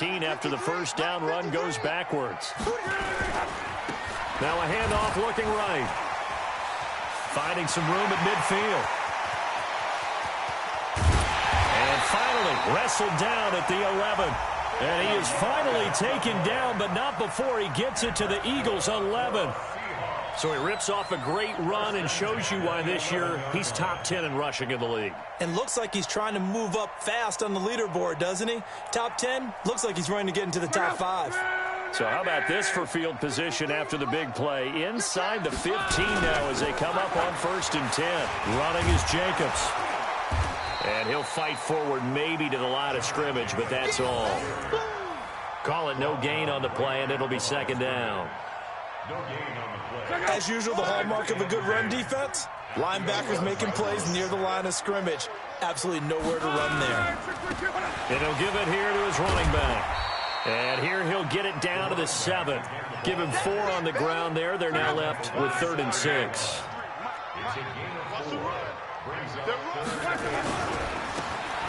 After the first down run goes backwards. Now a handoff looking right. Finding some room at midfield. And finally wrestled down at the 11. And he is finally taken down, but not before he gets it to the Eagles' 11. So he rips off a great run and shows you why this year he's top 10 in rushing in the league. And looks like he's trying to move up fast on the leaderboard, doesn't he? Top 10, looks like he's running to get into the top 5. So how about this for field position after the big play? Inside the 15 now as they come up on 1st and 10. Running is Jacobs. And he'll fight forward maybe to the line of scrimmage, but that's all. Call it no gain on the play, and it'll be 2nd down. As usual, the hallmark of a good run defense, linebackers making plays near the line of scrimmage. Absolutely nowhere to run there. And he'll give it here to his running back. And here he'll get it down to the 7. Give him 4 on the ground there. They're now left with 3rd and 6.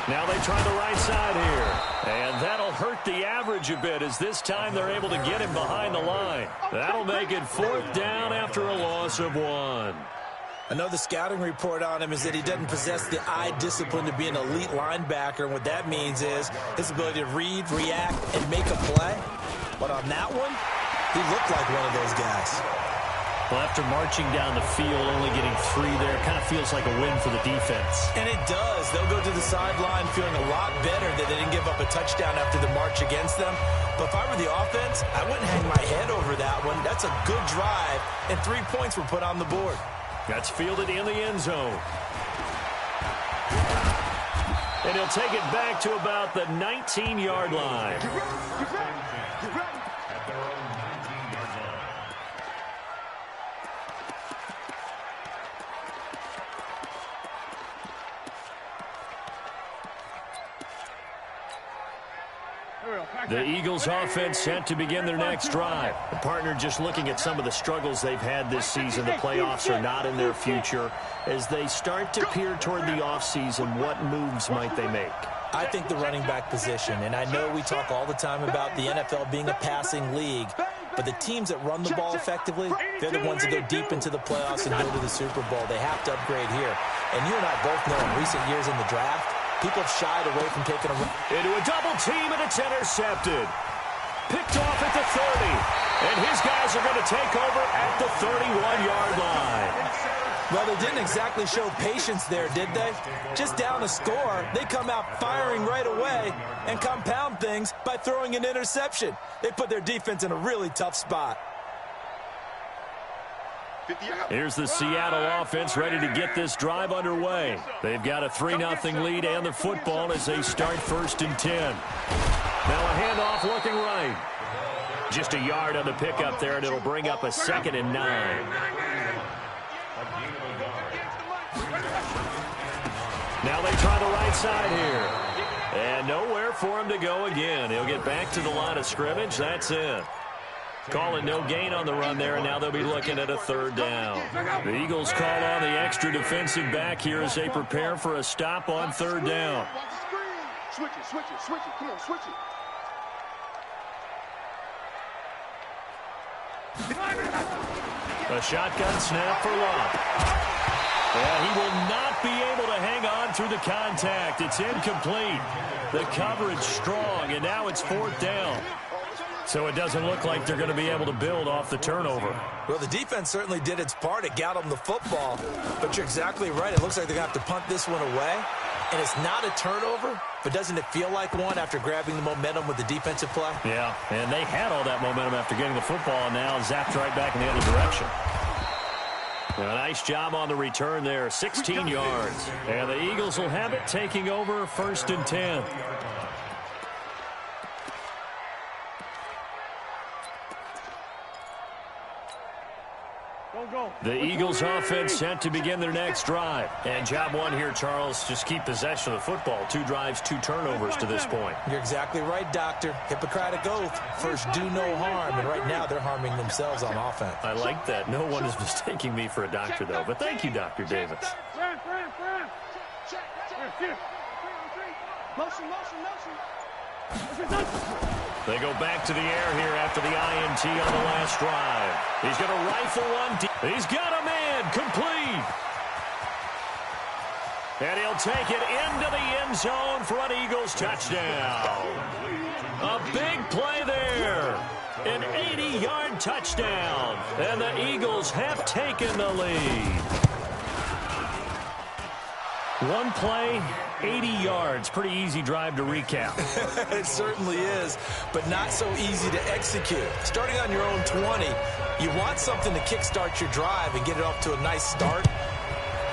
Now they try the right side here. And that'll hurt the average a bit as this time they're able to get him behind the line. That'll make it 4th down after a loss of 1. I know the scouting report on him is that he doesn't possess the eye discipline to be an elite linebacker. And what that means is his ability to read, react, and make a play. But on that one, he looked like one of those guys. Well, after marching down the field, only getting 3 there, kind of feels like a win for the defense. And it does. They'll go to the sideline feeling a lot better that they didn't give up a touchdown after the march against them. But if I were the offense, I wouldn't hang my head over that one. That's a good drive, and 3 points were put on the board. That's fielded in the end zone. And he'll take it back to about the 19-yard line. The Eagles offense set to begin their next drive. The partner just looking at some of the struggles they've had this season. The playoffs are not in their future. As they start to peer toward the offseason, what moves might they make? I think the running back position, and I know we talk all the time about the NFL being a passing league, but the teams that run the ball effectively, they're the ones that go deep into the playoffs and go to the Super Bowl. They have to upgrade here. And you and I both know in recent years in the draft, people have shied away from taking a run. Into a double team, and it's intercepted. Picked off at the 30. And his guys are going to take over at the 31-yard line. Well, they didn't exactly show patience there, did they? Just down a score, they come out firing right away and compound things by throwing an interception. They put their defense in a really tough spot. Here's the Seattle offense ready to get this drive underway. They've got a 3-0 lead and the football as they start 1st and 10. Now a handoff looking right. Just a yard on the pickup there, and it'll bring up a 2nd and 9. Now they try the right side here. And nowhere for him to go again. He'll get back to the line of scrimmage. That's it. Calling no gain on the run there, and now they'll be looking at a 3rd down. The Eagles call on the extra defensive back here as they prepare for a stop on 3rd down. Switch it, switch it, switch it. Come on, switch it. A shotgun snap for Locke. And he will not be able to hang on through the contact. It's incomplete. The coverage strong, and now it's 4th down. So it doesn't look like they're going to be able to build off the turnover. Well, the defense certainly did its part. It got them the football. But you're exactly right. It looks like they're going to have to punt this one away. And it's not a turnover, but doesn't it feel like one after grabbing the momentum with the defensive play? Yeah, and they had all that momentum after getting the football, and now zapped right back in the other direction. A nice job on the return there, 16 yards. And the Eagles will have it, taking over 1st and 10. The Eagles offense set to begin their next drive. And job 1 here, Charles, just keep possession of the football. 2 drives, 2 turnovers to this point. You're exactly right, Doctor. Hippocratic oath. First, do no harm. And right now, they're harming themselves on offense. I like that. No one is mistaking me for a doctor, though. But thank you, Dr. Davis. Motion, motion, motion. They go back to the air here after the INT on the last drive. He's going to rifle one deep. He's got a man complete. And he'll take it into the end zone for an Eagles touchdown. A big play there. An 80-yard touchdown. And the Eagles have taken the lead. One play, 80 yards. Pretty easy drive to recap. It certainly is, but not so easy to execute. Starting on your own 20, you want something to kickstart your drive and get it off to a nice start.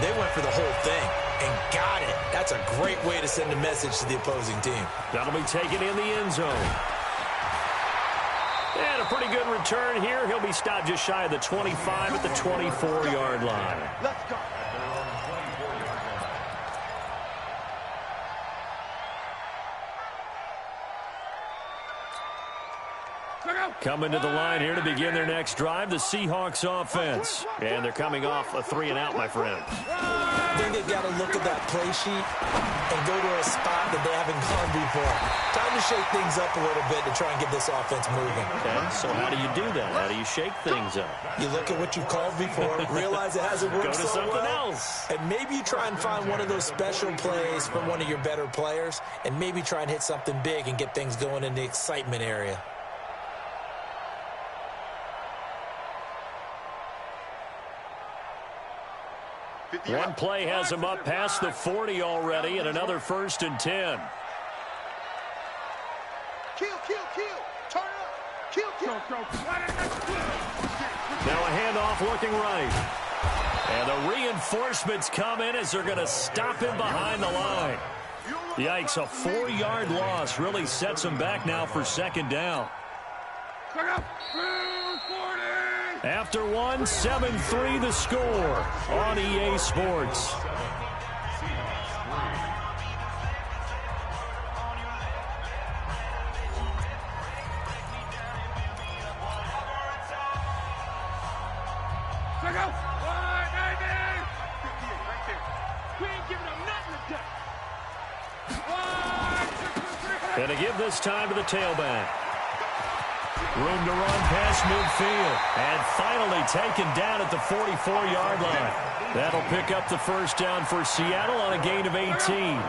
They went for the whole thing and got it. That's a great way to send a message to the opposing team. That'll be taken in the end zone. And a pretty good return here. He'll be stopped just shy of the 25 at the 24-yard line. Let's go. Coming to the line here to begin their next drive, the Seahawks offense. And they're coming off a 3-and-out, my friend. I think they've got to look at that play sheet and go to a spot that they haven't gone before. Time to shake things up a little bit to try and get this offense moving. Okay, so how do you do that? How do you shake things up? You look at what you've called before, realize it hasn't worked Go to so something well, else. and maybe you try and find one of those special plays from one of your better players, and maybe try and hit something big and get things going in the excitement area. One play has him up past the 40 already, and another 1st and 10. Kill. Turn up. Kill. Now a handoff looking right. And the reinforcements come in as they're going to stop him behind the line. Yikes, a 4-yard loss really sets him back now for 2nd down. After one, 7-3 the score on EA Sports. And to give this time to the tailback. Room to run past midfield. And finally taken down at the 44-yard line. That'll pick up the 1st down for Seattle on a gain of 18.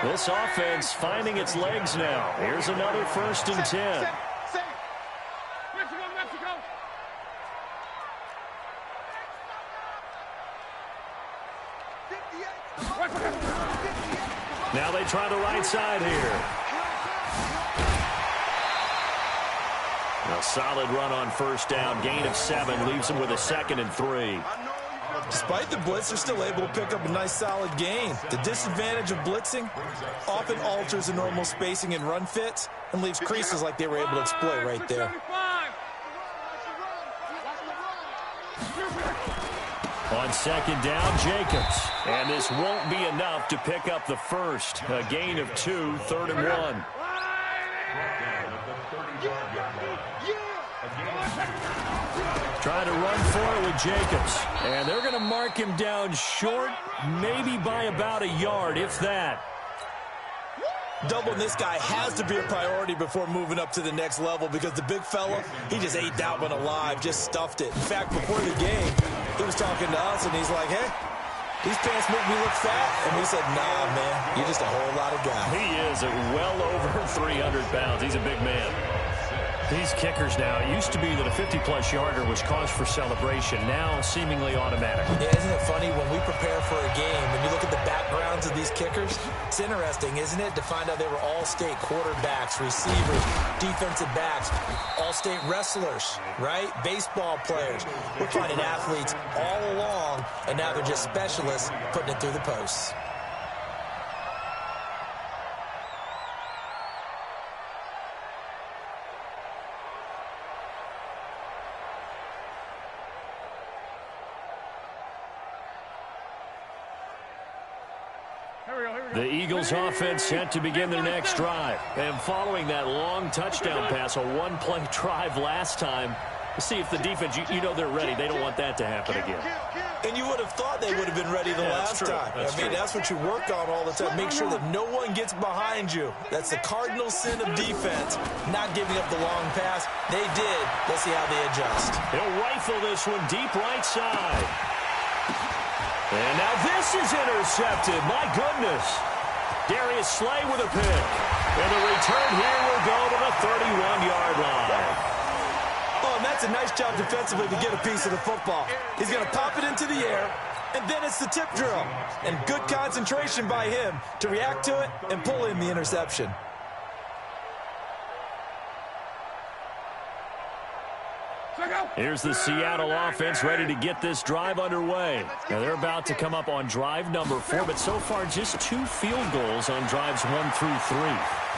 This offense finding its legs now. Here's another 1st and 10. Now they try the right side here. A solid run on 1st down. Gain of 7 leaves them with a 2nd and 3. Despite the blitz, they're still able to pick up a nice solid gain. The disadvantage of blitzing often alters the normal spacing and run fits and leaves creases like they were able to exploit right there. On 2nd down, Jacobs. And this won't be enough to pick up the 1st. A gain of 2, 3rd and 1. Trying to run for it with Jacobs. And they're going to mark him down short, maybe by about a yard, if that. Doubling this guy has to be a priority before moving up to the next level because the big fella, he just ate that one alive, just stuffed it. In fact, before the game, he was talking to us, and he's like, hey, these pants make me look fat. And we said, nah, man, you're just a whole lot of guy. He is at well over 300 pounds. He's a big man. These kickers now, it used to be that a 50-plus yarder was cause for celebration. Now, seemingly automatic. Yeah, isn't it funny when we prepare for a game and you look at the backgrounds of these kickers? It's interesting, isn't it, to find out they were all-state quarterbacks, receivers, defensive backs, all-state wrestlers, right? Baseball players. We're finding athletes all along, and now they're just specialists putting it through the posts. The Eagles offense set to begin their next drive. And following that long touchdown pass, a one-play drive last time, see if the defense, you know they're ready. They don't want that to happen again. And you would have thought they would have been ready the last time. That's what you work on all the time. Make sure that no one gets behind you. That's the cardinal sin of defense, not giving up the long pass. They did. Let's see how they adjust. He'll rifle this one deep right side. And now this is intercepted. My goodness. Darius Slay with a pick. And the return here will go to the 31-yard line. Oh, and that's a nice job defensively to get a piece of the football. He's going to pop it into the air, and then it's the tip drill. And good concentration by him to react to it and pull in the interception. Here's the Seattle offense ready to get this drive underway. Now they're about to come up on drive number 4, but so far just 2 field goals on drives 1 through 3.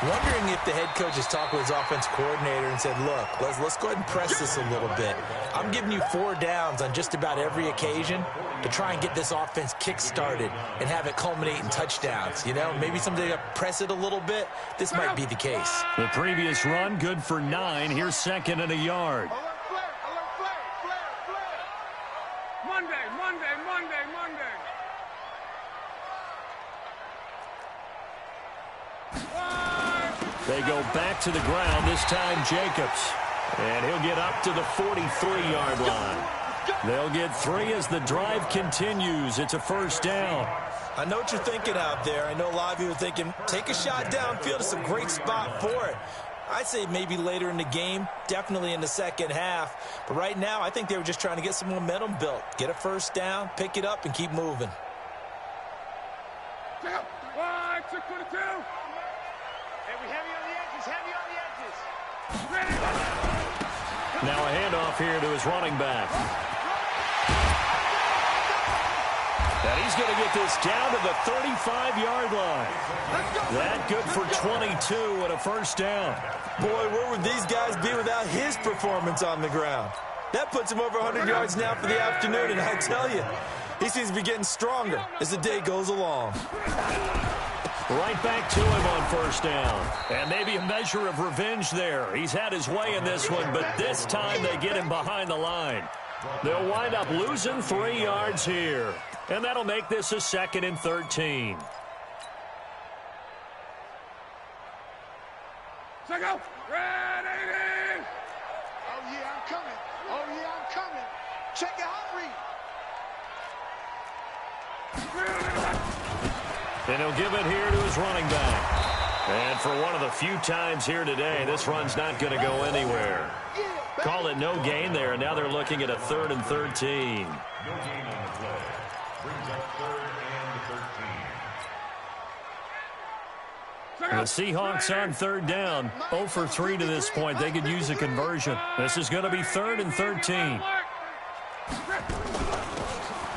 Wondering if the head coach has talked with his offense coordinator and said, look, let's go ahead and press this a little bit. I'm giving you 4 downs on just about every occasion to try and get this offense kick-started and have it culminate in touchdowns. You know, maybe someday press it a little bit. This might be the case. The previous run, good for 9. Here's 2nd and a yard. Monday. They go back to the ground, this time Jacobs. And he'll get up to the 43-yard line. They'll get 3 as the drive continues. It's a first down. I know what you're thinking out there. I know a lot of you are thinking, take a shot downfield. It's a great spot for it. I'd say maybe later in the game, definitely in the second half. But right now, I think they were just trying to get some momentum built. Get a first down, pick it up, and keep moving. Now a handoff here to his running back. And he's going to get this down to the 35-yard line. That good for 22 and a first down. Boy, where would these guys be without his performance on the ground? That puts him over 100 yards now for the afternoon, and I tell you, he seems to be getting stronger as the day goes along. Right back to him on first down. And maybe a measure of revenge there. He's had his way in this one, but this time they get him behind the line. They'll wind up losing 3 yards here. And that'll make this a 2nd and 13. Ready! Oh, yeah, I'm coming. Oh, yeah, I'm coming. Check it out, Reed. And he'll give it here to his running back. And for one of the few times here today, this run's not going to go anywhere. Call it no gain there, and now they're looking at a 3rd and 13. No gain on the play. Brings up 3rd and 13. The Seahawks on 3rd down. 0 for 3 to this point. They could use a conversion. This is going to be 3rd and 13.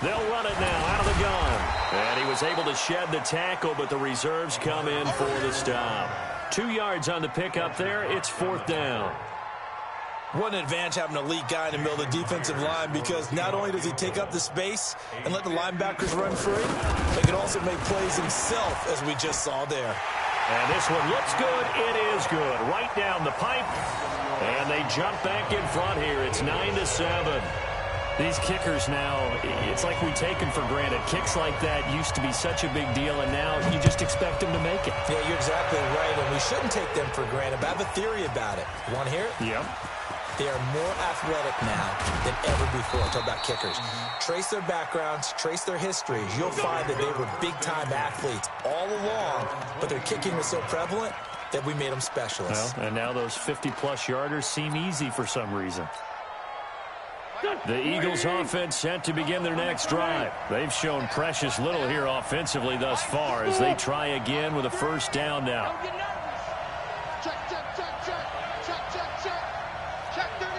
They'll run it now out of the gun. And he was able to shed the tackle, but the reserves come in for the stop. 2 yards on the pickup there. It's 4th down. What an advantage having an elite guy in the middle of the defensive line, because not only does he take up the space and let the linebackers run free, he can also make plays himself, as we just saw there. And this one looks good. It is good. Right down the pipe. And they jump back in front here. It's 9-7. These kickers now, it's like we take them for granted. Kicks like that used to be such a big deal, and now you just expect them to make it. Yeah, you're exactly right, and we shouldn't take them for granted. But I have a theory about it. You want to hear it? Yep. They are more athletic now than ever before. Talk about kickers. Trace their backgrounds, trace their histories. You'll find that they were big-time athletes all along, but their kicking was so prevalent that we made them specialists. Well, and now those 50-plus yarders seem easy for some reason. The Eagles offense set to begin their next drive. They've shown precious little here offensively thus far as they try again with a first down now. Check. Check 31.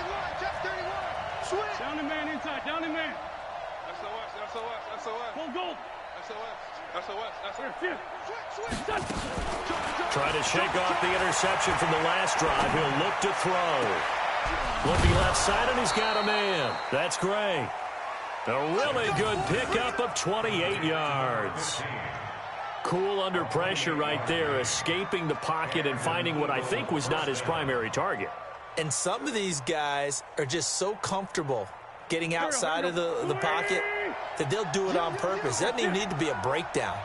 Switch. Down the man inside. Down the man. SOS. Full goal. SOS. Switch. Try to shake off the interception from the last drive. He'll look to throw. Looking left side, and he's got a man. That's great. A really good pickup of 28 yards. Cool under pressure right there, escaping the pocket and finding what I think was not his primary target. And some of these guys are just so comfortable getting outside of the pocket that they'll do it on purpose. It doesn't even need to be a breakdown.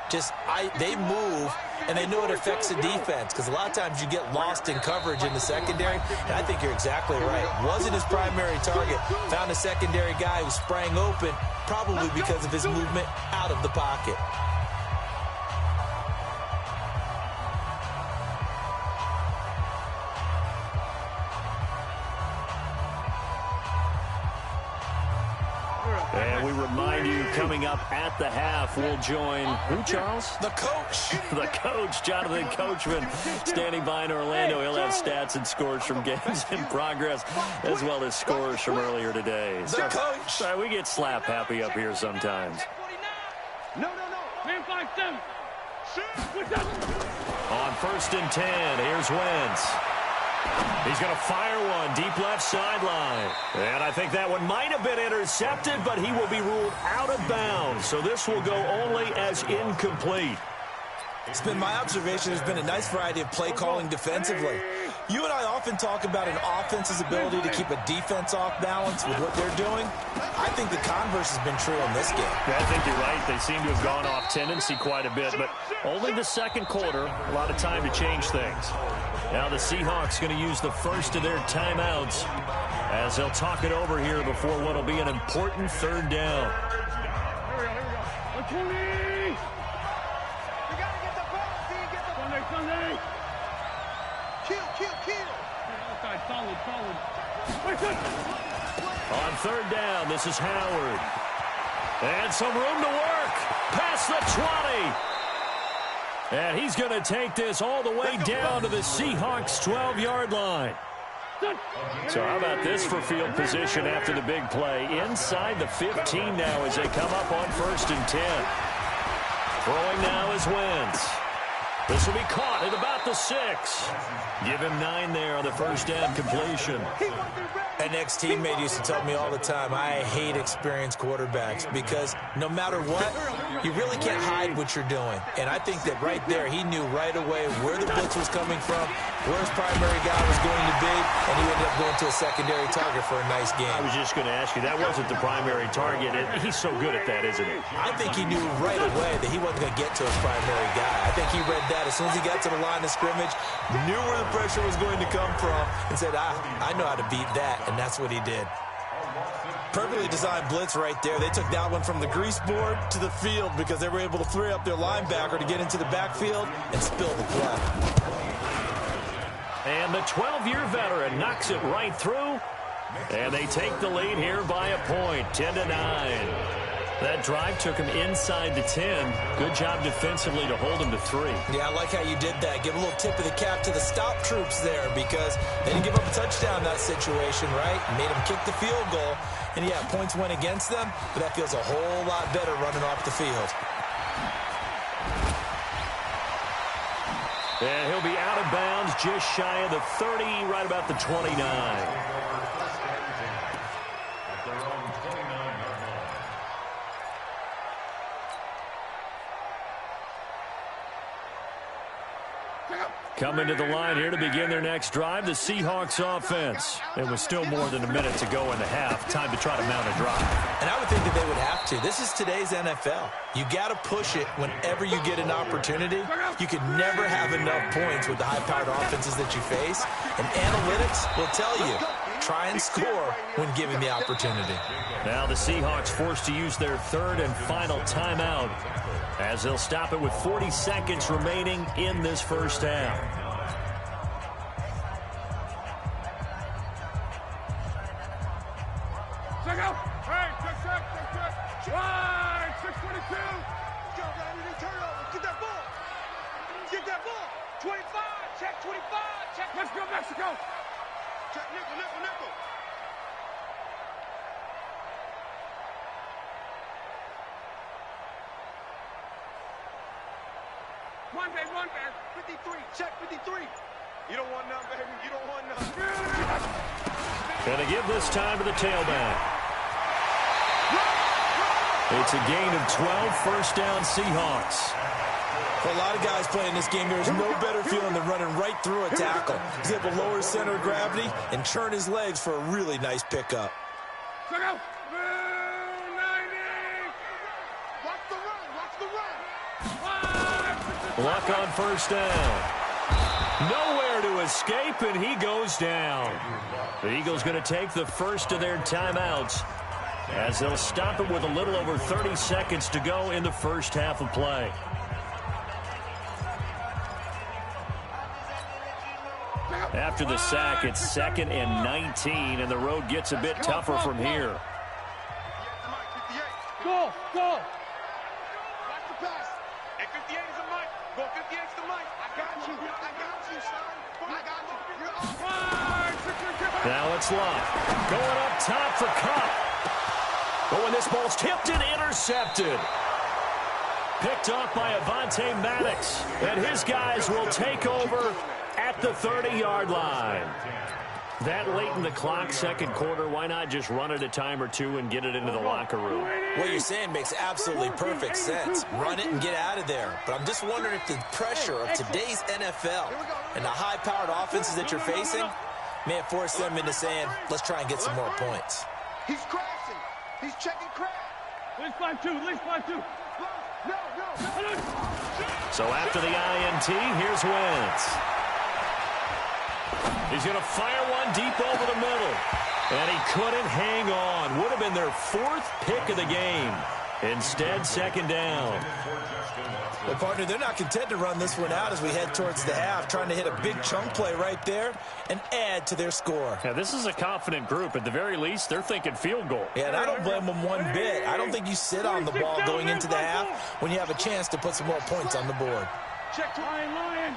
They move, and they know it affects the defense, because a lot of times you get lost in coverage in the secondary, and I think you're exactly right. Wasn't his primary target. Found a secondary guy who sprang open, probably because of his movement out of the pocket. And we remind you, coming up at the half, we'll join who, Charles? The coach. The coach, Jonathan Coachman, standing by in Orlando. He'll have stats and scores from games in progress, as well as scores from earlier today. The coach. Sorry, we get slap happy up here sometimes. No. Man 5-7. On 1st and 10, here's Wentz. He's going to fire one deep left sideline. And I think that one might have been intercepted, but he will be ruled out of bounds. So this will go only as incomplete. It's been my observation there's been a nice variety of play calling defensively. You and I often talk about an offense's ability to keep a defense off balance with what they're doing. I think the converse has been true in this game. Yeah, I think you're right. They seem to have gone off tendency quite a bit, but only the second quarter. A lot of time to change things. Now the Seahawks going to use the first of their timeouts as they'll talk it over here before what will be an important 3rd down. Here we go. 120. You got to get the ball. Do you get the Sunday. kill? Outside, solid. On 3rd down, this is Howard. And some room to work. Past the 20. And he's going to take this all the way down to the Seahawks' 12-yard line. So how about this for field position after the big play? Inside the 15 now as they come up on 1st and 10. Throwing now is Wentz. This will be caught at about the 6. Give him 9 there on the 1st down completion. An ex-teammate used to tell me all the time, I hate experienced quarterbacks because no matter what, you really can't hide what you're doing. And I think that right there, he knew right away where the blitz was coming from, where his primary guy was going to be, and he ended up going to a secondary target for a nice game. I was just going to ask you, that wasn't the primary target. He's so good at that, isn't he? I think he knew right away that he wasn't going to get to his primary guy. I think he read that as soon as he got to the line of scrimmage, knew where the pressure was going to come from, and said, I know how to beat that, and that's what he did. Perfectly designed blitz right there. They took that one from the grease board to the field because they were able to free up their linebacker to get into the backfield and spill the play. And the 12-year veteran knocks it right through, and they take the lead here by a point, 10-9. That drive took him inside the 10. Good job defensively to hold him to 3. Yeah, I like how you did that. Give a little tip of the cap to the stop troops there because they didn't give up a touchdown in that situation, right? Made them kick the field goal. And, yeah, points went against them, but that feels a whole lot better running off the field. And he'll be out of bounds just shy of the 30, right about the 29. Coming to the line here to begin their next drive, the Seahawks offense. It was still more than a minute to go in the half. Time to try to mount a drive. And I would think that they would have to. This is today's NFL. You got to push it whenever you get an opportunity. You can never have enough points with the high-powered offenses that you face. And analytics will tell you, try and score when given the opportunity. Now the Seahawks forced to use their 3rd and final timeout, as they'll stop it with 40 seconds remaining in this first half. Check out. Hey, check. Wide, 622. Go, baby. Turnover. Get that ball. 25. Check 25. Check. Let's go, Mexico. Check nickel. One day. 53. Check 53. You don't want none, baby. You don't want none. Gonna give this time to the tailback. It's a gain of 12, first down Seahawks. For a lot of guys playing this game, there's no better feeling than running right through a tackle. He's able to lower his center of gravity and churn his legs for a really nice pickup. Check out. 90. Luck on first down. Nowhere to escape, and he goes down. The Eagles going to take the first of their timeouts as they'll stop it with a little over 30 seconds to go in the first half of play. After the sack, it's 2nd and 19, and the road gets a bit tougher from here. Go, go. Watch the pass. Hey, 58 is the mic. Go 58 is the mic. I got you. I got you, son. I got you. You're off. Now it's Luck. Going up top for Cup. But when this ball's tipped and intercepted. Picked off by Avonte Maddox. And his guys will take over at the 30-yard line. That late in the clock, second quarter, why not just run it a time or two and get it into the locker room? What you're saying makes absolutely perfect sense. Run it and get out of there. But I'm just wondering if the pressure of today's NFL and the high-powered offenses that you're facing may have forced them into saying, let's try and get some more points. He's crashing. He's checking crash. Least 5-2, least 5-2. No. So after the INT, here's Wentz. He's going to fire one deep over the middle. And he couldn't hang on. Would have been their 4th pick of the game. Instead, second down. Well, partner, they're not content to run this one out as we head towards the half, trying to hit a big chunk play right there and add to their score. Yeah, this is a confident group. At the very least, they're thinking field goal. Yeah, and I don't blame them one bit. I don't think you sit on the ball going into the half when you have a chance to put some more points on the board. Check Lion.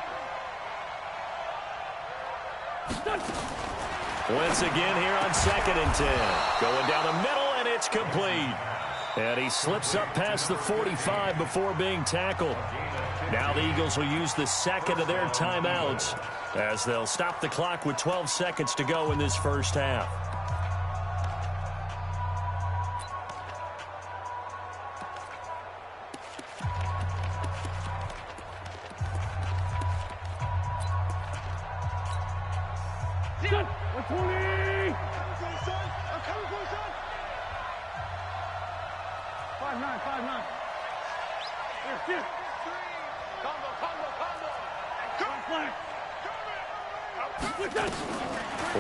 Once again here on 2nd and 10. Going down the middle, and it's complete. And he slips up past the 45 before being tackled. Now the Eagles will use the second of their timeouts as they'll stop the clock with 12 seconds to go in this first half.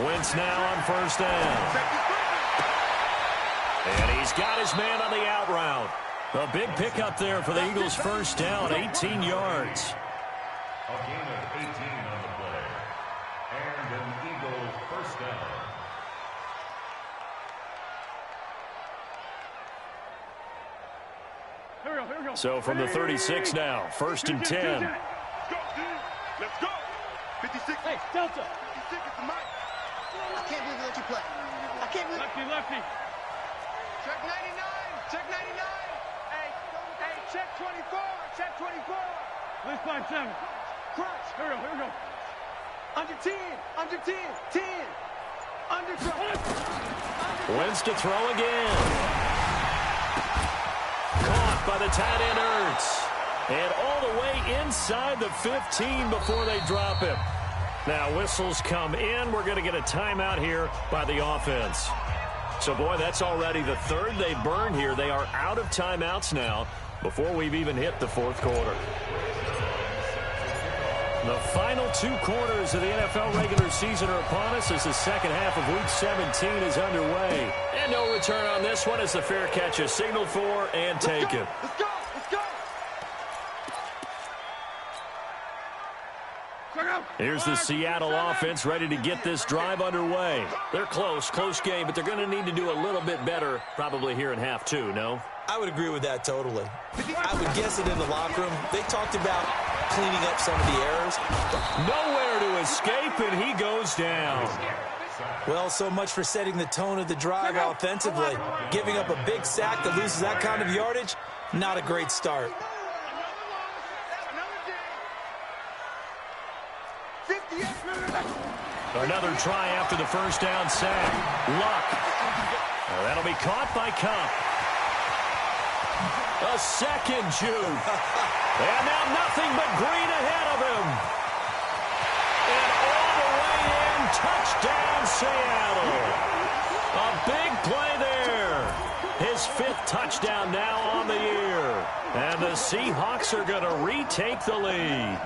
Wentz now on first down. And he's got his man on the out route. A big pickup there for the Eagles' first down, 18 yards. A gain of 18 on the play. And an Eagles first down. Here we go. So from the 36 now, 1st and 10. Let's go. 56. Hey, Delta. 56 is the mic. I can't believe they let you play. I can't believe. Lefty. Check 99. Check 99. Hey, check 24. Check 24. Least 5-7. Crunch. Here we go. Under 10. Under 10. 10. Under 12. Wentz to throw again. Caught by the tight end Ertz. And all the way inside the 15 before they drop him. Now whistles come in. We're going to get a timeout here by the offense. So, boy, that's already the 3rd they've burned here. They are out of timeouts now before we've even hit the 4th quarter. The final 2 quarters of the NFL regular season are upon us as the second half of Week 17 is underway. And no return on this one as the fair catch is signaled for and taken. Let's go. Here's the Seattle offense ready to get this drive underway. They're close game, but they're going to need to do a little bit better probably here in half 2, no? I would agree with that totally. I would guess that in the locker room, they talked about cleaning up some of the errors. Nowhere to escape, and he goes down. Well, so much for setting the tone of the drive offensively. Giving up a big sack that loses that kind of yardage, not a great start. Another try after the first down sack. Luck. That'll be caught by Cup. A second juke. And now nothing but green ahead of him. And all the way in, touchdown Seattle. A big play there. His 5th touchdown now on the year. And the Seahawks are going to retake the lead.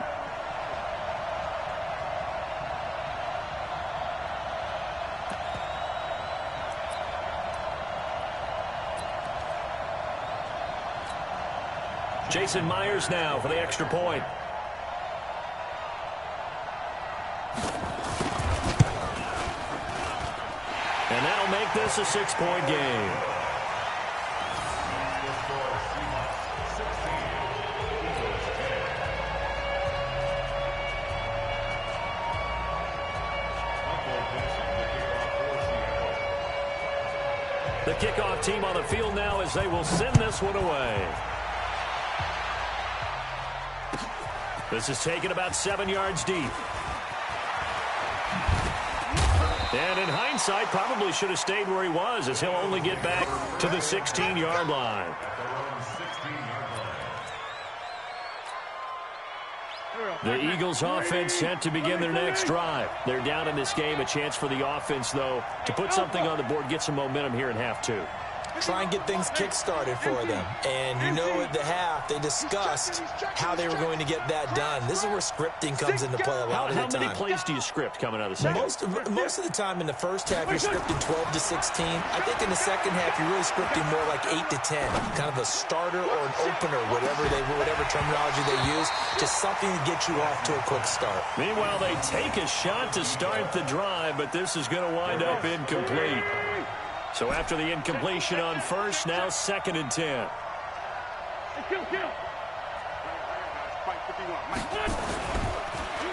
Jason Myers now for the extra point. And that'll make this a 6-point game. The kickoff team on the field now as they will send this one away. This is taken about 7 yards deep. And in hindsight, probably should have stayed where he was, as he'll only get back to the 16-yard line. The Eagles offense set to begin their next drive. They're down in this game. A chance for the offense, though, to put something on the board, get some momentum here in half two. Try and get things kick-started for them. And you know at the half, they discussed how they were going to get that done. This is where scripting comes into play a lot of the time. How many plays do you script coming out of the second? Most of the time in the first half, you're scripting 12 to 16. I think in the second half, you're really scripting more like 8 to 10. Kind of a starter or an opener, whatever terminology they use. Just something to get you off to a quick start. Meanwhile, they take a shot to start the drive, but this is going to wind up incomplete. So after the incompletion on first, now 2nd and 10.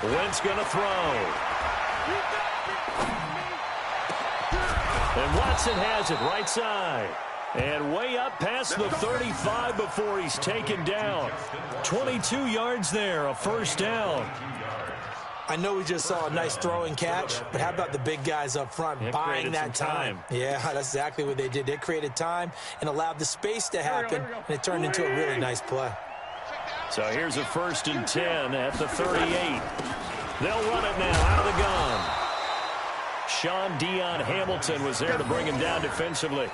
Wentz going to throw. And Watson has it right side. And way up past the 35 before he's taken down. 22 yards there, a first down. I know we just saw a nice throwing catch, but how about the big guys up front buying that time? Yeah, that's exactly what they did. They created time and allowed the space to happen, and it turned into a really nice play. So here's a 1st and 10 at the 38. They'll run it now out of the gun. Sean Dion Hamilton was there to bring him down defensively.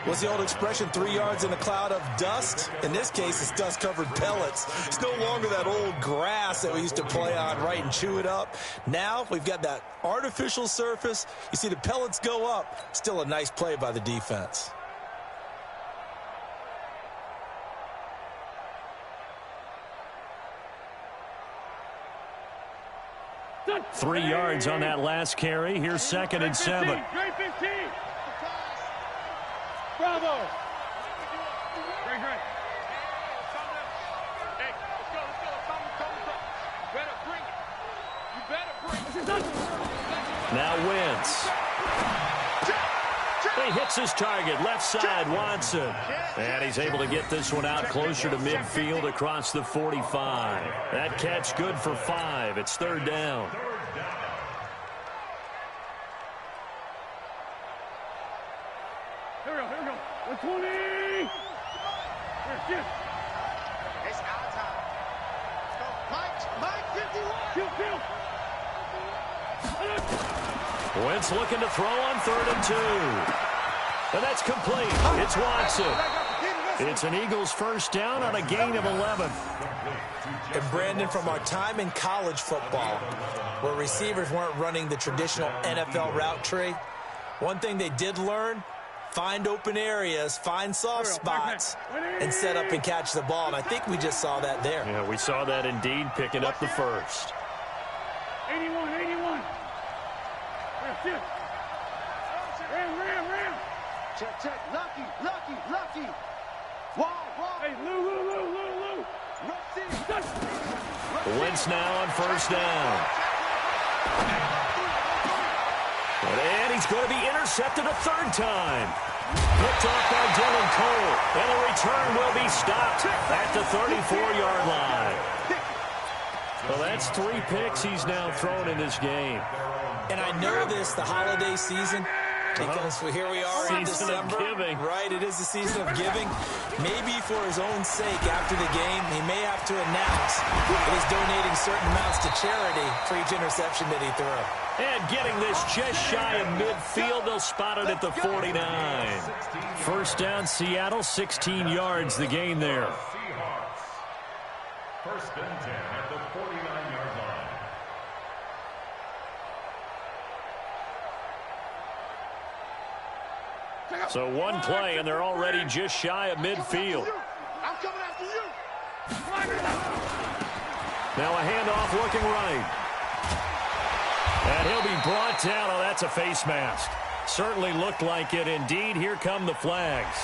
What's the old expression, 3 yards in a cloud of dust? In this case, it's dust-covered pellets. It's no longer that old grass that we used to play on, right, and chew it up. Now we've got that artificial surface. You see the pellets go up. Still a nice play by the defense. Good. 3 yards on that last carry. Here's 2nd and 7. Bravo! Great. Hey, let's go. You better bring it. Now Wentz. He hits his target, left side, Watson. And he's able to get this one out closer to midfield across the 45. That catch good for 5. It's 3rd down. Here we go. 120. Here, shift. It's our time. Let's go. Mike, 51. Shift. Wentz looking to throw on 3rd and 2. And that's complete. It's Watson. It's an Eagles first down on a gain of 11. And Brandon, from our time in college football, where receivers weren't running the traditional NFL route tree, one thing they did learn, find open areas, find soft spots, and set up and catch the ball. And I think we just saw that there. Yeah, we saw that indeed, picking up the first. 81. Here, shift. Ram. Check. Lucky. Wall. Hey, Lou. Wentz now on first down. And he's going to be intercepted a 3rd time. Picked off by Dylan Cole. And the return will be stopped at the 34-yard line. Well, that's 3 picks he's now thrown in this game. And I know this, the holiday season, Because here we are in December. Right, it is the season of giving. Maybe for his own sake, after the game, he may have to announce that he's donating certain amounts to charity for each interception that he threw. And getting this just shy of midfield, they'll spot it at the 49. First down, Seattle, 16 yards the gain there. First and 10 at the 49-yard line. So one play, and they're already just shy of midfield. I'm coming after you. Now a handoff looking right. And he'll be brought down. Oh, that's a face mask. Certainly looked like it. Indeed, here come the flags.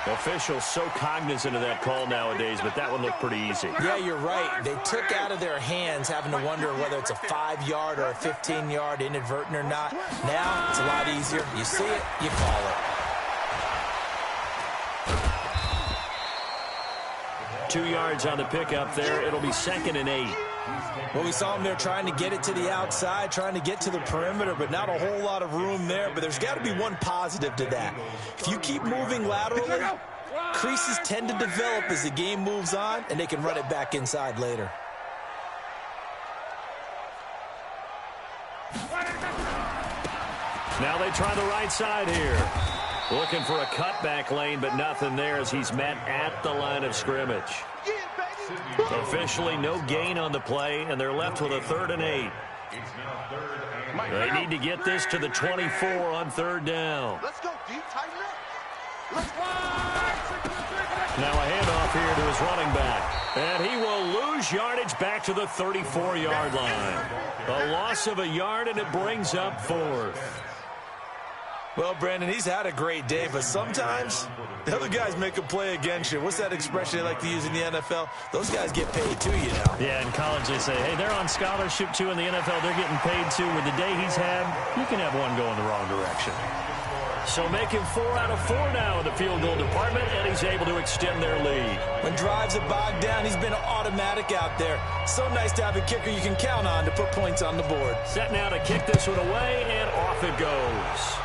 Officials so cognizant of that call nowadays, but that one looked pretty easy. Yeah, you're right. They took out of their hands having to wonder whether it's a 5-yard or a 15-yard inadvertent or not. Now it's a lot easier. You see it, you call it. 2 yards on the pickup there. It'll be 2nd and 8. Well, we saw him there trying to get it to the outside, trying to get to the perimeter, but not a whole lot of room there. But there's got to be one positive to that. If you keep moving laterally, creases tend to develop as the game moves on, and they can run it back inside later. Now they try the right side here. Looking for a cutback lane, but nothing there as he's met at the line of scrimmage. Officially no gain on the play, and they're left with a 3rd and 8. They need to get this to the 24 on 3rd down. Let's go deep, tighten up. Let's go. Now a handoff here to his running back. And he will lose yardage back to the 34-yard line. A loss of a yard, and it brings up 4th. Well, Brandon, he's had a great day, but sometimes the other guys make a play against you. What's that expression they like to use in the NFL? Those guys get paid too, you know. Yeah, in college they say, hey, they're on scholarship too. In the NFL, they're getting paid too. With the day he's had, you can have one go in the wrong direction. So making 4 out of 4 now in the field goal department, and he's able to extend their lead. When drives are bogged down, he's been automatic out there. So nice to have a kicker you can count on to put points on the board. Set now to kick this one away, and off it goes.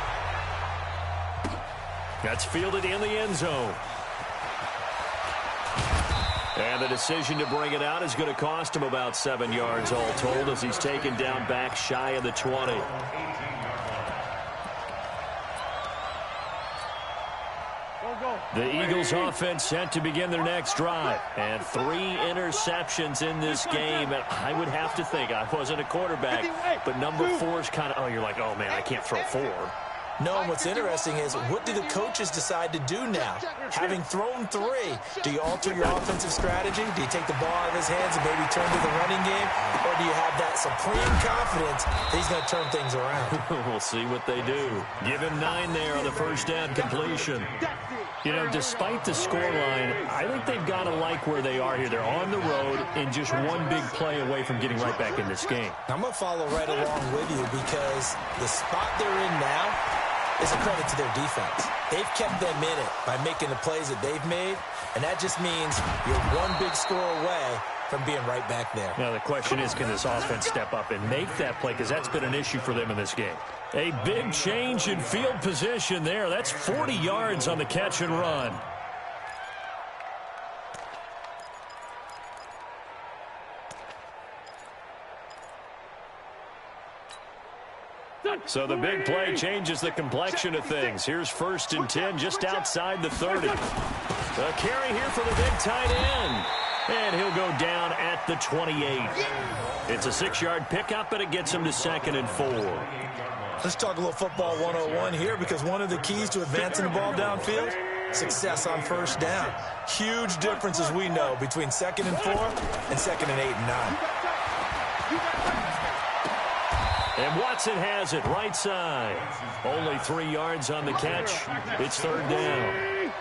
That's fielded in the end zone. And the decision to bring it out is going to cost him about 7 yards all told as he's taken down back shy of the 20. The Eagles offense set to begin their next drive. And 3 interceptions in this game. And I would have to think, I wasn't a quarterback, but number 4 is kind of, oh, you're like, oh, man, I can't throw 4. No, and what's interesting is, what do the coaches decide to do now? Having thrown 3, do you alter your offensive strategy? Do you take the ball out of his hands and maybe turn to the running game? Or do you have that supreme confidence that he's going to turn things around? We'll see what they do. Give him 9 there on the first down completion. You know, despite the scoreline, I think they've got to like where they are here. They're on the road and just one big play away from getting right back in this game. I'm going to follow right along with you because the spot they're in now is a credit to their defense. They've kept them in it by making the plays that they've made, and that just means you're one big score away from being right back there. Now the question is, can this offense step up and make that play? Because that's been an issue for them in this game. A big change in field position there. That's 40 yards on the catch and run. So the big play changes the complexion of things. Here's 1st and 10 just outside the 30. A carry here for the big tight end. And he'll go down at the 28. It's a 6-yard pickup, and it gets him to 2nd and 4. Let's talk a little football 101 here, because one of the keys to advancing the ball downfield, success on first down. Huge difference, as we know, between 2nd and 4 and 2nd and 8 and 9. And Watson has it right side. Only 3 yards on the catch. It's 3rd down.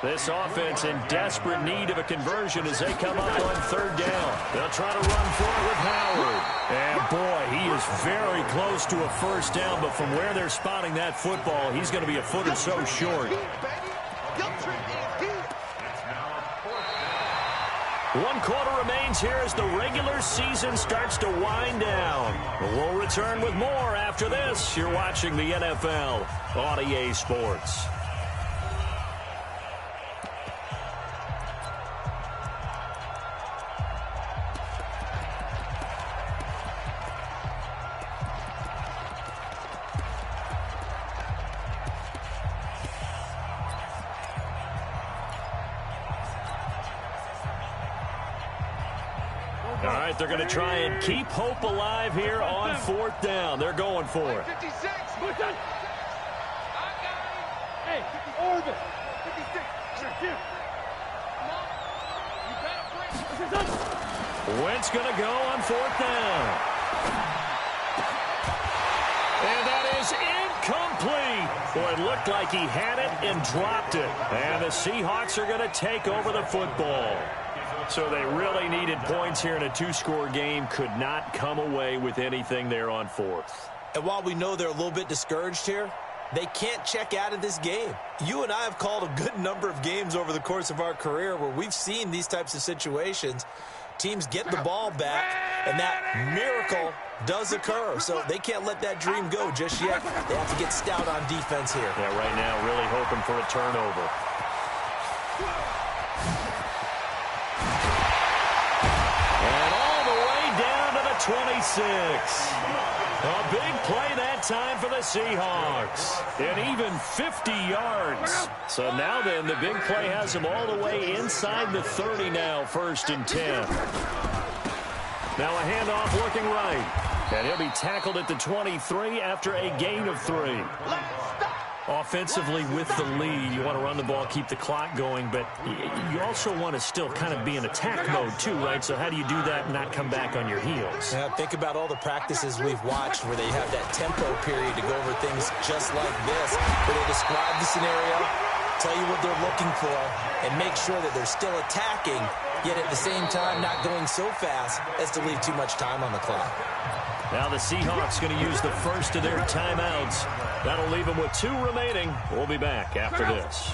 This offense in desperate need of a conversion as they come up on 3rd down. They'll try to run for it with Howard. And boy, he is very close to a first down, but from where they're spotting that football, he's going to be a foot or so short. 1 quarter remains here as the regular season starts to wind down. We'll return with more after this. You're watching the NFL on EA Sports. All right, they're going to try and keep hope alive here on 4th down. They're going for it. 56. Hey, Orbit. 56. Here. You better break. Wentz going to go on 4th down. And that is incomplete. Boy, it looked like he had it and dropped it. And the Seahawks are going to take over the football. So they really needed points here in a 2-score game. Could not come away with anything there on 4th. And while we know they're a little bit discouraged here, they can't check out of this game. You and I have called a good number of games over the course of our career where we've seen these types of situations. Teams get the ball back, and that miracle does occur. So they can't let that dream go just yet. They have to get stout on defense here. Yeah, right now really hoping for a turnover. And all the way down to the 26. A big play that time for the Seahawks. And even 50 yards. So now then, the big play has them all the way inside the 30 now, 1st and 10. Now a handoff looking right. And he'll be tackled at the 23 after a gain of 3. Offensively with the lead, you want to run the ball, keep the clock going, but you also want to still kind of be in attack mode too, right? So how do you do that and not come back on your heels? Yeah, think about all the practices we've watched where they have that tempo period to go over things just like this, where they describe the scenario, tell you what they're looking for, and make sure that they're still attacking, yet at the same time not going so fast as to leave too much time on the clock. Now the Seahawks going to use the first of their timeouts. That'll leave them with 2 remaining. We'll be back after this.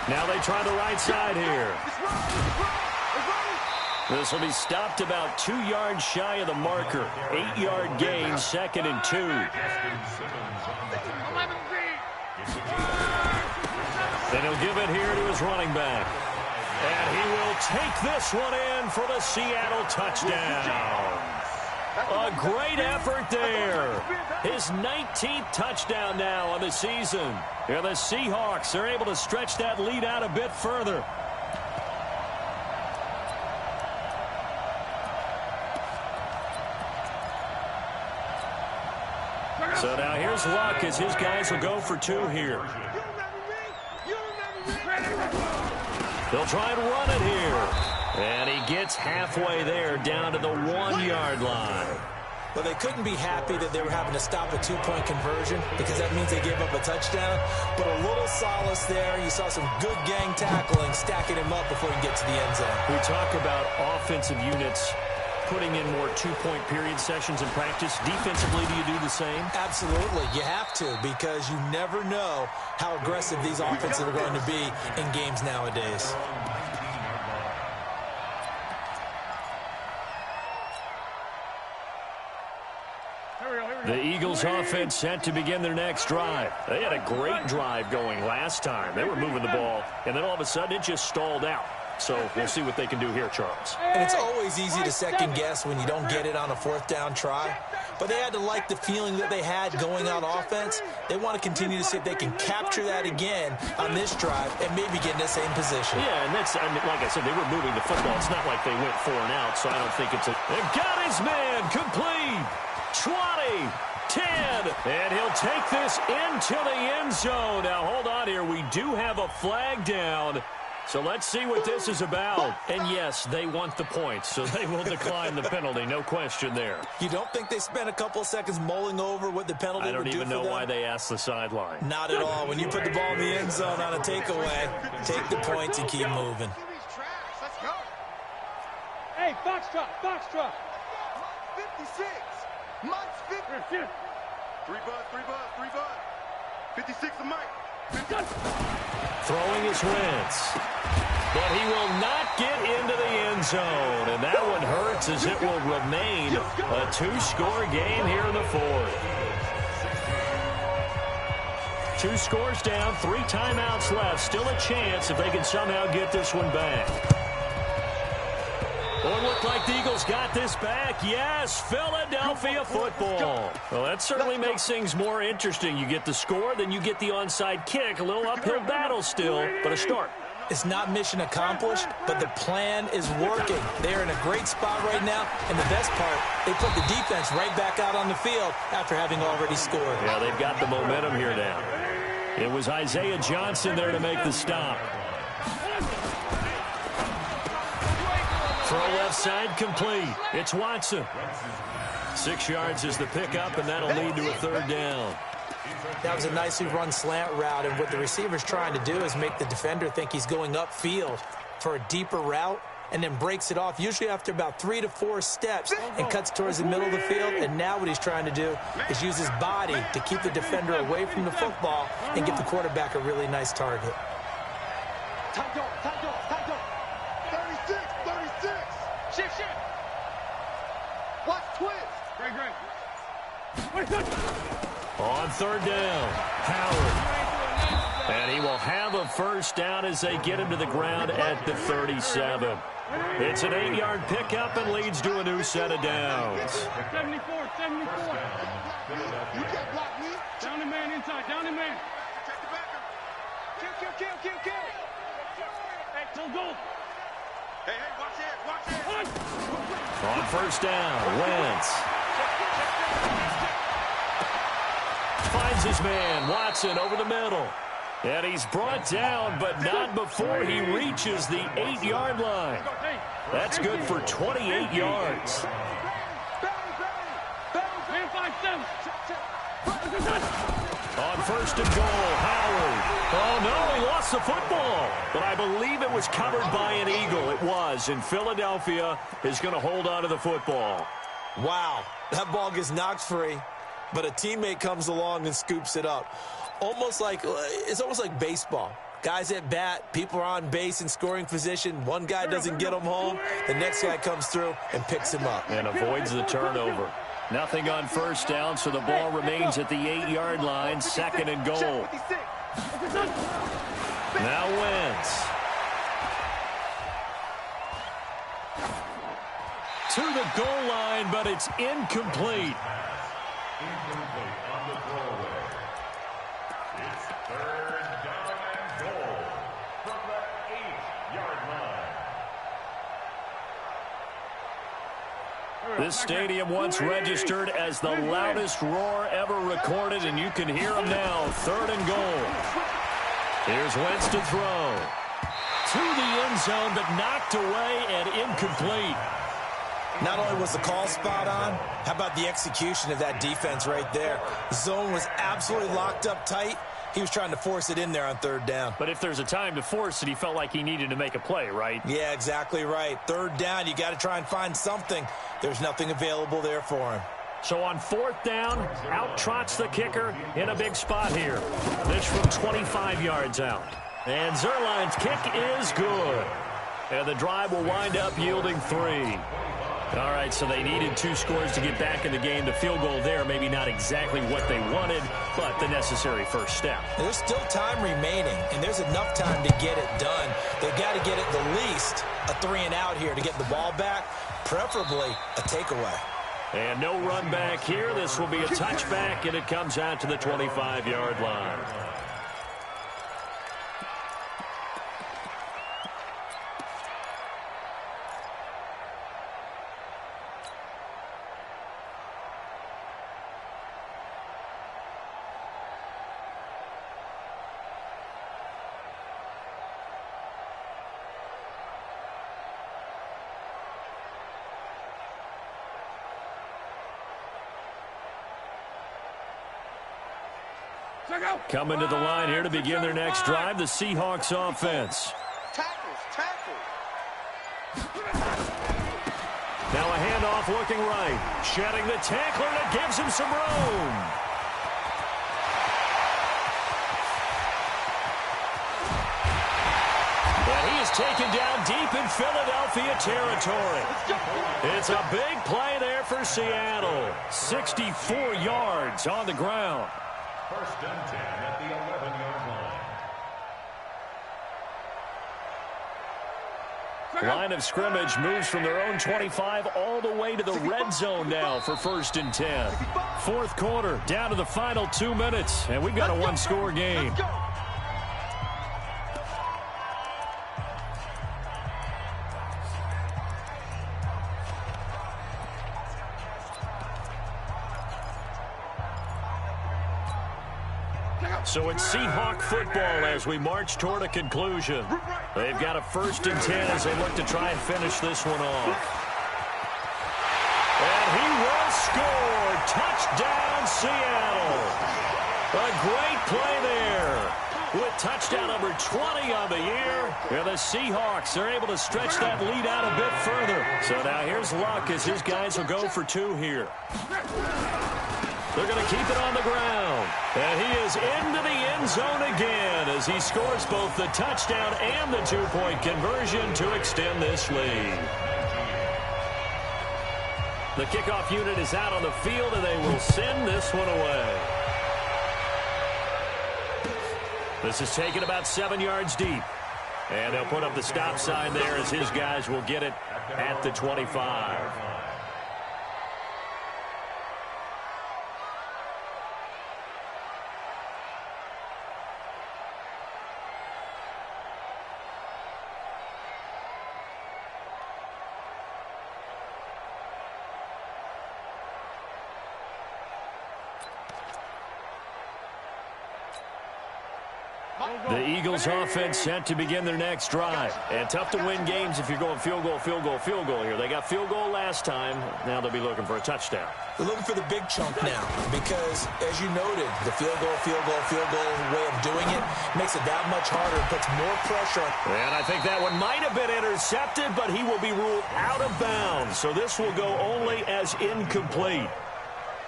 Now they try the right side here. This will be stopped about 2 yards shy of the marker. 8-yard gain, 2nd and 2. Then he'll give it here to his running back. And he will take this one in for the Seattle touchdown. A great effort there. His 19th touchdown now on the season. And the Seahawks are able to stretch that lead out a bit further. So now here's Luck as his guys will go for 2 here. They'll try and run it here. And he gets halfway there down to the 1-yard line. Well, they couldn't be happy that they were having to stop a 2-point conversion because that means they gave up a touchdown. But a little solace there. You saw some good gang tackling, stacking him up before he can get to the end zone. We talk about offensive units putting in more 2-point period sessions in practice. Defensively, do you do the same? Absolutely. You have to because you never know how aggressive these offenses are going to be in games nowadays. The Eagles offense set to begin their next drive. They had a great drive going last time. They were moving the ball, and then all of a sudden it just stalled out. So we'll see what they can do here, Charles. And it's always easy to second-guess when you don't get it on a 4th down try. But they had to like the feeling that they had going on offense. They want to continue to see if they can capture that again on this drive and maybe get in the same position. Yeah, and that's, I mean, like I said, they were moving the football. It's not like they went 4 and out, so I don't think it's a... They've got his man complete. 20, 10, and he'll take this into the end zone. Now, hold on here. We do have a flag down. So let's see what this is about. And yes, they want the points, so they will decline the penalty. No question there. You don't think they spent a couple of seconds mulling over what the penalty would do for them? I don't even know why they asked the sideline. Not at all. When you put the ball in the end zone on a takeaway, take the points and keep moving. Let's go. Hey, Foxtrot, Foxtrot. 56. Mike's 50. 3 bud. 56 to Mike. Throwing his Wentz. But he will not get into the end zone. And that one hurts as it will remain a two-score game here in the fourth. 2 scores down, 3 timeouts left. Still a chance if they can somehow get this one back. Well, it looked like the Eagles got this back. Yes, Philadelphia football. Well, that certainly makes things more interesting. You get the score, then you get the onside kick. A little uphill battle still, but a start. It's not mission accomplished, but the plan is working. They're in a great spot right now, and the best part, they put the defense right back out on the field after having already scored. Yeah, they've got the momentum here now. It was Isaiah Johnson there to make the stop. Throw left side complete. It's Watson. 6 yards is the pickup, and that'll lead to a 3rd down. That was a nicely run slant route, and what the receiver's trying to do is make the defender think he's going upfield for a deeper route, and then breaks it off, usually after about 3 to 4 steps, and cuts towards the middle of the field. And now what he's trying to do is use his body to keep the defender away from the football and give the quarterback a really nice target. Tight door, tight door, tight door. 36, 36. Shift, shift. Watch twist. Great. On 3rd down, Howard. And he will have a 1st down as they get him to the ground at the 37. It's an 8-yard pickup and leads to a new set of downs. 74, 74. You can't block me. Down the man inside, down the man. Check the backer. Kill. Hey, don't go. Hey, watch it. On 1st down, Wentz. Finds his man, Watson, over the middle. And he's brought down, but not before he reaches the 8-yard line. That's good for 28 yards. Man 5-7. On 1st and goal, Howard. Oh, no, he lost the football. But I believe it was covered by an Eagle. It was, and Philadelphia is going to hold on to the football. Wow, that ball gets knocked free, but a teammate comes along and scoops it up. It's almost like baseball. Guys at bat, people are on base in scoring position. One guy doesn't get him home. The next guy comes through and picks him up. And avoids the turnover. Nothing on 1st down, so the ball remains at the 8-yard line. 2nd and goal. Now Wentz. To the goal line, but it's incomplete. Incomplete on the throwaway. It's 3rd down and goal from the 8-yard line. This stadium once registered as the loudest roar ever recorded, and you can hear him now. 3rd and goal. Here's Wentz to throw. To the end zone, but knocked away and incomplete. Not only was the call spot on, how about the execution of that defense right there? The zone was absolutely locked up tight. He was trying to force it in there on 3rd down. But if there's a time to force it, he felt like he needed to make a play, right? Yeah, exactly right. 3rd down, you got to try and find something. There's nothing available there for him. So on 4th down, out trots the kicker in a big spot here. This from 25 yards out. And Zerline's kick is good. And the drive will wind up yielding 3. All right, so they needed 2 scores to get back in the game. The field goal there, maybe not exactly what they wanted, but the necessary 1st step. There's still time remaining, and there's enough time to get it done. They've got to get at the least a 3-and-out here to get the ball back, preferably a takeaway. And no run back here. This will be a touchback, and it comes out to the 25-yard line. Coming to the line here to begin their next drive, the Seahawks offense. Tackles. Now a handoff looking right. Shedding the tackler, and it gives him some room. taken down deep in Philadelphia territory. It's a big play there for Seattle. 64 yards on the ground. First and 10 at the 11-yard line. Line of scrimmage moves from their own 25 all the way to the red zone now for first and 10. Fourth quarter, down to the final 2 minutes, and we've got a one-score game. So it's Seahawk football as we march toward a conclusion. They've got a first and 10 as they look to try and finish this one off. And he will score. Touchdown, Seattle. A great play there. With touchdown number 20 on the year. And the Seahawks are able to stretch that lead out a bit further. So now here's Luck as his guys will go for 2 here. They're going to keep it on the ground. And he is into the end zone again as he scores both the touchdown and the 2-point conversion to extend this lead. The kickoff unit is out on the field, and they will send this one away. This is taken about 7 yards deep. And they'll put up the stop sign there as his guys will get it at the 25. The Eagles offense set to begin their next drive. And tough to win games if you're going field goal, field goal, field goal here. They got field goal last time. Now they'll be looking for a touchdown. They're looking for the big chunk now because, as you noted, the field goal way of doing it makes it that much harder and puts more pressure on. And I think that one might have been intercepted, but he will be ruled out of bounds. So this will go only as incomplete.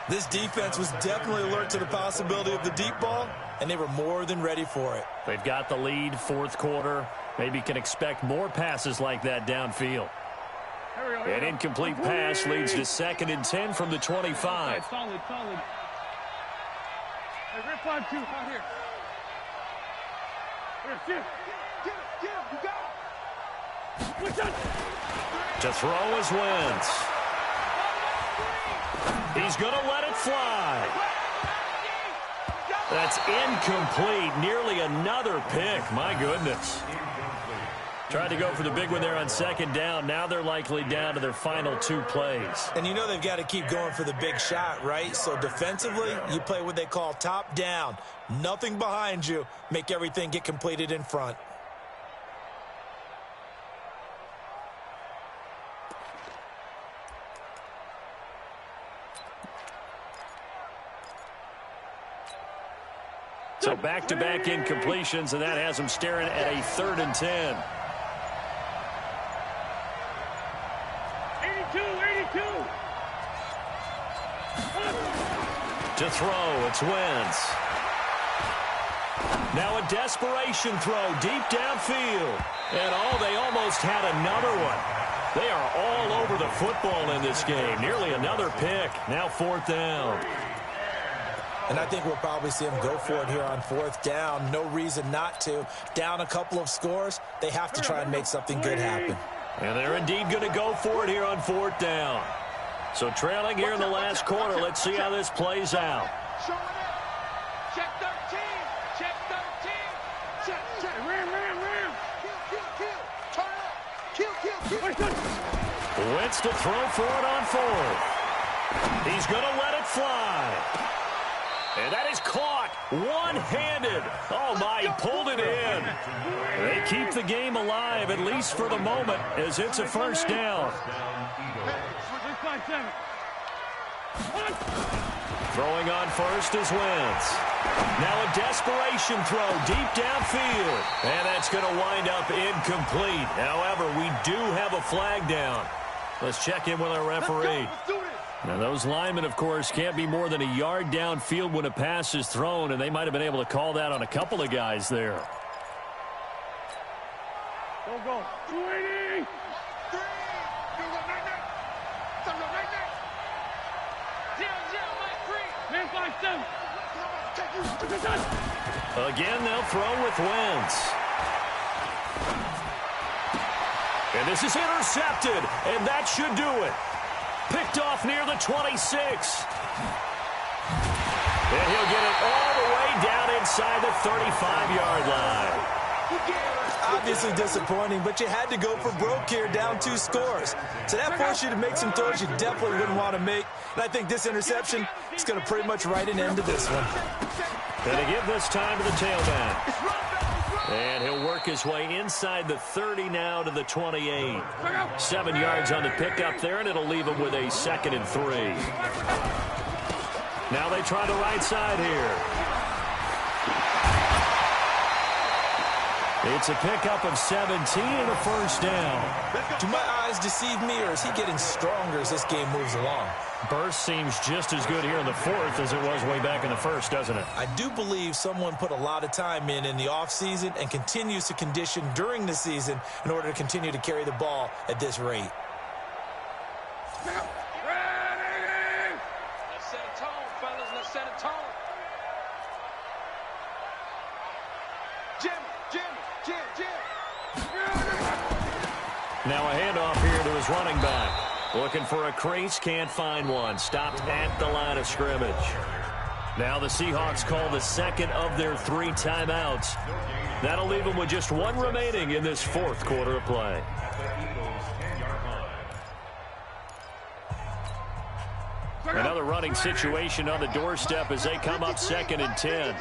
This defense was definitely alert to the possibility of the deep ball, and they were more than ready for it. They've got the lead, fourth quarter. Maybe can expect more passes like that downfield. An incomplete pass leads to 2nd and 10 from the 25. Solid. Hey, red 5-2, out here. Here, Jim. Get him, you got him. To throw is Wentz. He's going to let it fly. That's incomplete. Nearly another pick. My goodness. Tried to go for the big one there on 2nd down. Now they're likely down to their final 2 plays. And you know they've got to keep going for the big shot, right? So defensively, you play what they call top down. Nothing behind you. Make everything get completed in front. So back-to-back incompletions, and that has them staring at a 3rd and 10. 82. To throw, it's Wentz. Now a desperation throw deep downfield. And they almost had another one. They are all over the football in this game. Nearly another pick. Now 4th down. And I think we'll probably see them go for it here on 4th down. No reason not to. Down a couple of scores, they have to try and make something good happen. And they're indeed going to go for it here on 4th down. So trailing here in the last quarter, let's see how this plays out. Check 13. Check 13. Check. Ram. Kill. Turn up. Wentz to throw for it on 4th. He's going to let it fly. And that is caught one-handed. Oh, my, he pulled it in. They keep the game alive, at least for the moment, as it's a 1st down. Throwing on 1st is Wentz. Now a desperation throw deep downfield. And that's going to wind up incomplete. However, we do have a flag down. Let's check in with our referee. Now, those linemen, of course, can't be more than a yard downfield when a pass is thrown, and they might have been able to call that on a couple of guys there. go. 280. 3. You go night-night. So go night-night. Man, 5-7. Take you. Again, they'll throw with Wentz. And this is intercepted, and that should do it. Picked off near the 26. And he'll get it all the way down inside the 35-yard line. Obviously disappointing, but you had to go for broke here, down 2 scores. So that forced you to make some throws you definitely wouldn't want to make. And I think this interception is going to pretty much write an end to this one. Going to give this time to the tailback. And he'll work his way inside the 30 now to the 28. 7 yards on the pickup there, and it'll leave him with a 2nd and 3. Now they try the right side here. It's a pickup of 17 and a first down. Do my eyes deceive me, or is he getting stronger as this game moves along? Burst seems just as good here in the 4th as it was way back in the 1st, doesn't it? I do believe someone put a lot of time in the offseason and continues to condition during the season in order to continue to carry the ball at this rate. Ready. Let's set a tone, fellas. Let's set a tone. Jim. Now a handoff here to his running back. Looking for a crease, can't find one. Stopped at the line of scrimmage. Now the Seahawks call the 2nd of their 3 timeouts. That'll leave them with just 1 remaining in this 4th quarter of play. Another running situation on the doorstep as they come up 2nd and 10.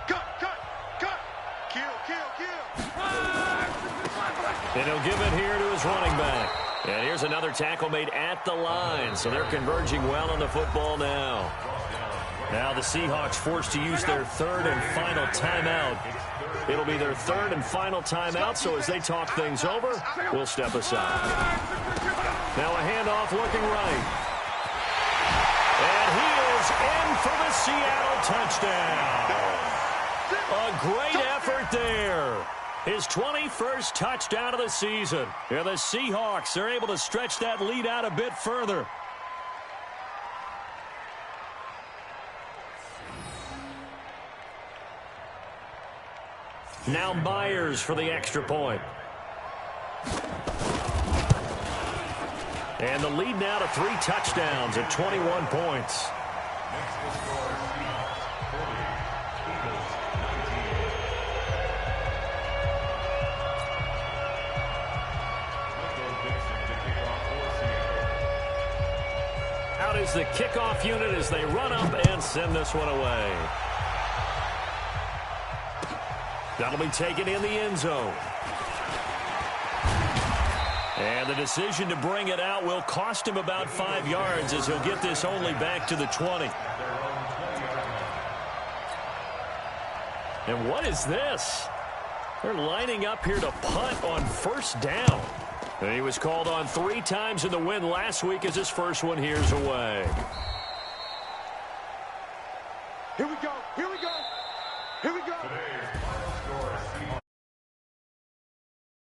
Cut. Kill. And he'll give it here to his running back. And here's another tackle made at the line. So they're converging well on the football now. Now the Seahawks forced to use their 3rd and final timeout. It'll be their 3rd and final timeout. So as they talk things over, we'll step aside. Now a handoff looking right. And he is in for the Seattle touchdown. A great effort there. His 21st touchdown of the season. And the Seahawks are able to stretch that lead out a bit further. Now Myers for the extra point. And the lead now to 3 touchdowns at 21 points. Out is the kickoff unit as they run up and send this one away. That'll be taken in the end zone. And the decision to bring it out will cost him about 5 yards as he'll get this only back to the 20. And what is this? They're lining up here to punt on 1st down. And he was called on 3 times in the win last week as his first one here's away. Here we go.